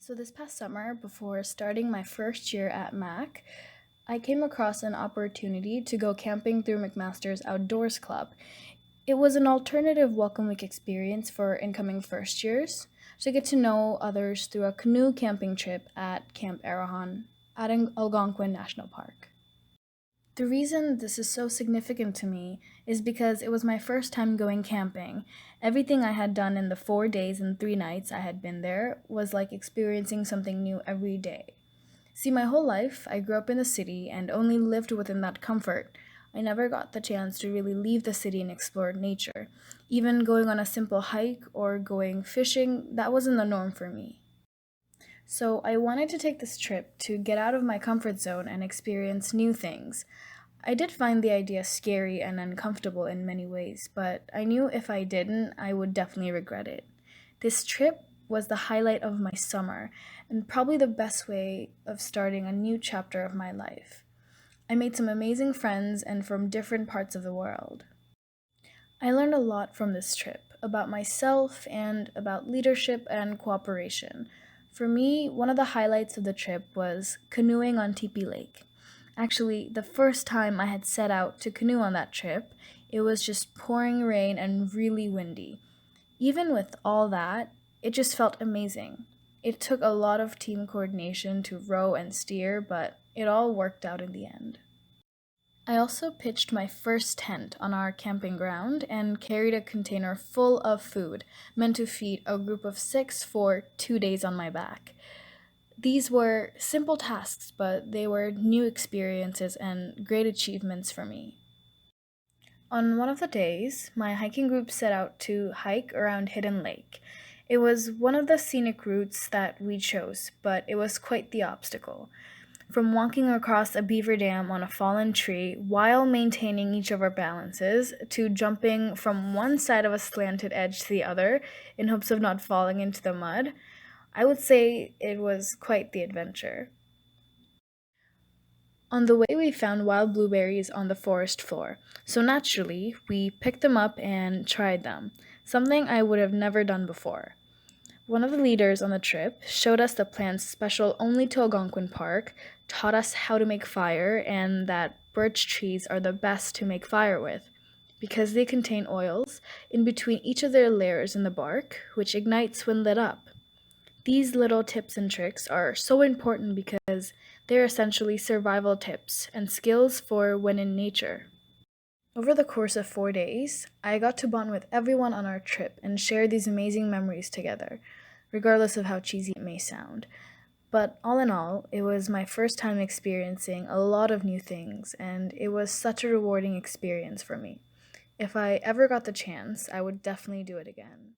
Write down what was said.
So, this past summer, before starting my first year at Mac, I came across an opportunity to go camping through McMaster's Outdoors Club. It was an alternative welcome week experience for incoming first years to get to know others through a canoe camping trip at Camp Arahan at Algonquin National Park. The reason this is so significant to me is because it was my first time going camping. Everything I had done in the 4 days and 3 nights I had been there was like experiencing something new every day. See, my whole life, I grew up in the city and only lived within that comfort. I never got the chance to really leave the city and explore nature. Even going on a simple hike or going fishing, that wasn't the norm for me. So I wanted to take this trip to get out of my comfort zone and experience new things. I did find the idea scary and uncomfortable in many ways, but I knew if I didn't, I would definitely regret it. This trip was the highlight of my summer and probably the best way of starting a new chapter of my life. I made some amazing friends and from different parts of the world. I learned a lot from this trip about myself and about leadership and cooperation. For me, one of the highlights of the trip was canoeing on Teepee Lake. Actually, the first time I had set out to canoe on that trip, it was just pouring rain and really windy. Even with all that, it just felt amazing. It took a lot of team coordination to row and steer, but it all worked out in the end. I also pitched my first tent on our camping ground and carried a container full of food meant to feed a group of 6 for 2 days on my back. These were simple tasks, but they were new experiences and great achievements for me. On one of the days, my hiking group set out to hike around Hidden Lake. It was one of the scenic routes that we chose, but it was quite the obstacle. From walking across a beaver dam on a fallen tree while maintaining each of our balances, to jumping from one side of a slanted edge to the other in hopes of not falling into the mud, I would say it was quite the adventure. On the way, we found wild blueberries on the forest floor, so naturally, we picked them up and tried them, something I would have never done before. One of the leaders on the trip showed us the plants special only to Algonquin Park, taught us how to make fire, and that birch trees are the best to make fire with, because they contain oils in between each of their layers in the bark, which ignites when lit up. These little tips and tricks are so important because they're essentially survival tips and skills for when in nature. Over the course of 4 days, I got to bond with everyone on our trip and share these amazing memories together, regardless of how cheesy it may sound. But all in all, it was my first time experiencing a lot of new things, and it was such a rewarding experience for me. If I ever got the chance, I would definitely do it again.